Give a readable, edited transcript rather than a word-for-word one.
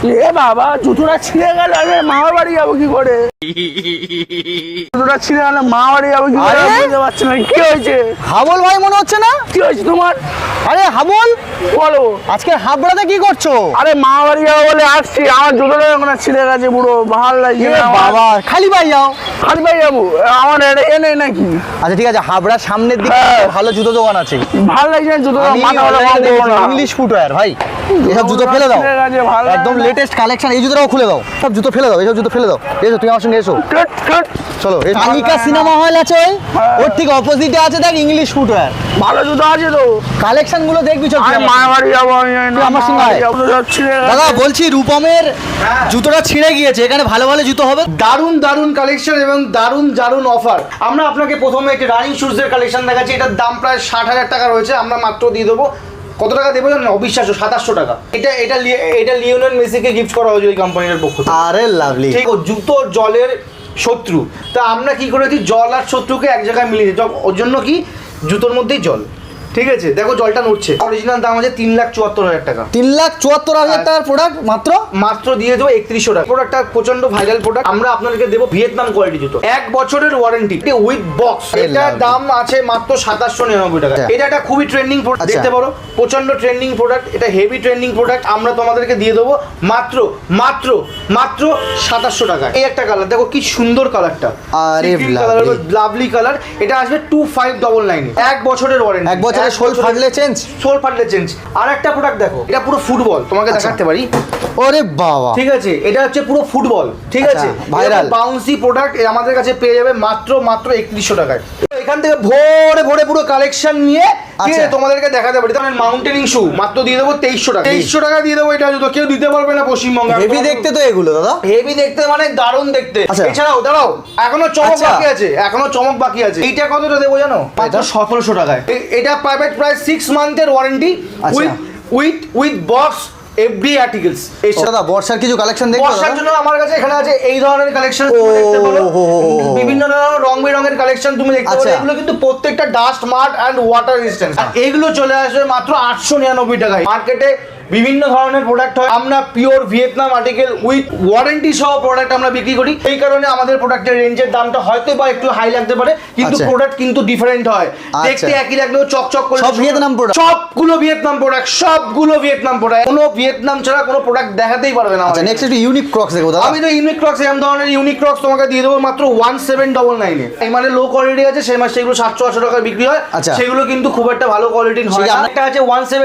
এ বাবা জুতোটা ছিঁড়ে গেল, আমি মামার বাড়ি যাবো কি করে? জুতোটা ছিঁড়ে গেল, মামার বাড়ি যাবো কি করে? বুঝতে পারছি না কি হয়েছে। হাবল ভাই মনে হচ্ছে না? কি হয়েছে তোমার? আরে হাবল, বলো। আজকে হাবড়াতে কি করছো? আরে মামার বাড়ি যাবো বলে আসছি, আমার জুতোটা এখন ছিঁড়ে গেছে পুরো, ভালো লাগছে না আমার। বাবা খালি ভাই যাও। খালি পাই যাবো? আমার এনে নাকি? আচ্ছা ঠিক আছে, হাবড়ার সামনের দিকে ভালো জুতো দোকান আছে। ভালো লাগছে না জুতোটা, মাথা ইংলিশ ফুটওয়্যার ভাই, এসব জুতো ফেলে দাও, একদম লেটেস্ট কালেকশন। এই জুতোটাও খুলে দাও, সব জুতো ফেলে দাও, এইসব জুতো ফেলে দাও। এসো তুমি আমার সঙ্গে এসো, চলো। এই তালিকা সিনেমা হল আছে ওই, ওর ঠিক অপোজিটে আছে দেখ ইংলিশ ফুটওয়্যার। ভালো জুতো আছে তো, কালেকশন গুলো দেখবি। চল আমি মামার বাড়ি যাবো, তুই আমার সঙ্গে আয়। দাদা বলছি রূপমের জুতোটা ছিঁড়ে গিয়েছে, এখানে ভালো ভালো জুতো হবে, দারুন দারুন কালেকশন এবং দারুন দারুন অফার। আমরা আপনাকে প্রথমে একটি রানিং শুজের কালেকশন দেখাচ্ছি। এটার দাম প্রায় 60,000 টাকা রয়েছে, আমরা মাত্র দিয়ে দেবো কত টাকা দেবো জানেন? অবিশ্বাস্য 2700 টাকা। এটা লিওনেল মেসিকে গিফট করা হয়েছে ওই কোম্পানির পক্ষ থেকে। আরে লাভলি। ঠিক, জুতো জলের শত্রু, তা আমরা কি করেছি, জল আর শত্রুকে এক জায়গায় মিলিয়ে দিই। ওর জন্য কি, জুতোর মধ্যেই জল। ঠিক আছে, দেখো জলটা নড়ছে। অরিজিনাল দাম আছে 3,74,000 টাকা। 3,74,000 টাকার প্রোডাক্ট মাত্র দিয়ে দেবো 3100 টাকা। প্রোডাক্টটা প্রচন্ড ভাইরাল প্রোডাক্ট। আমরা আপনাদেরকে দেবো ভিয়েতনাম কোয়ালিটি জুতো, 1 বছরের ওয়ারেন্টি উইথ বক্স। এটার দাম আছে মাত্র 2799 টাকা। এটা একটা খুবই ট্রেন্ডিং প্রোডাক্ট, দেখতে পারো প্রচন্ড ট্রেন্ডিং প্রোডাক্ট, এটা হেভি ট্রেন্ডিং প্রোডাক্ট। আমরা তোমাদেরকে দিয়ে দেবো মাত্র মাত্র মাত্র 2700 টাকা। এই একটা কালার দেখো কি সুন্দর কালারটা, আরে লাভলি কালার। এটা আসবে 2599 এ, 1 বছরের ওয়ারেন্টি। 1 বছরের সোল ফাটলে চেঞ্জ। আর একটা প্রোডাক্ট দেখো, এটা পুরো ফুটবল, তোমাকে দেখাতে পারি। ওরে বাবা, ঠিক আছে, এটা হচ্ছে পুরো ফুটবল। ঠিক আছে, ভাইরাল বাউন্সি প্রোডাক্ট আমাদের কাছে পেয়ে যাবে মাত্র 3100 টাকায়। এখান থেকে ভরে ভরে পুরো কালেকশন নিয়ে তোমাদেরকে দেখাতে পারি। তাহলে মাউন্টেনিং শু মাত্র দিয়ে দেবো 2300 টাকা। 2300 টাকা দিয়ে দেবো। এটা জুতো কেউ দিতে পারবে না পশ্চিমবঙ্গে। হেভি দেখতে তো এগুলো দাদা, হেভি দেখতে মানে দারুণ দেখতে। এছাড়াও দাঁড়াও, এখনো চমক বাকি আছে। এইটা কতটা দেবো জানো? মাত্র 1700 টাকায়। এটা পাবে প্রায় 6 মান্থের warranty with box every articles. দাদা বর্ষার কিছু কালেকশন দেখো। বর্ষার জন্য আমার কাছে এখানে আছে এই ধরনের কালেকশন, দেখতে পারো বিভিন্ন ধরনের রং বেরঙের কালেকশন তুমি দেখতে পারো। এগুলো কিন্তু প্রত্যেকটা dust mart and water resistant. আর এগুলো চলে আসবে মাত্র 899 টাকায়। মার্কেটে বিভিন্ন ধরনের প্রোডাক্ট হয়, আমরা pure Vietnam article with warranty সহ প্রোডাক্ট আমরা বিক্রি করি। এই কারণে আমাদের প্রোডাক্টের রেঞ্জের দামটা হয়তো বা একটু হাই লাগতে পারে, কিন্তু প্রোডাক্ট কিন্তু ডিফারেন্ট হয়। দেখতে একই লাগলেও চকচক করে, সব ভিয়েতনাম প্রোডাক্ট, সবগুলো ভিয়েতনাম প্রোডাক্ট। কোনো ভিয়েতনাম ছাড়া কোনো প্রোডাক্ট দেখাতেই পারবে না। আচ্ছা নেক্সট একটু ইউনিক ক্রক্স দেখো দাদা। আমি তো ইউনিক ক্রক্স, এরকম ধরনের ইউনিক ক্রক্স তোমাকে দিয়ে দেবো মাত্র 1799 এ। এই মানে লো কোয়ালিটি আছে, সেই মাসে সেগুলো 700-800 টাকায় বিক্রি হয়, সেগুলো কিন্তু খুব একটা ভালো কোয়ালিটির হয় না। একটা আছে 17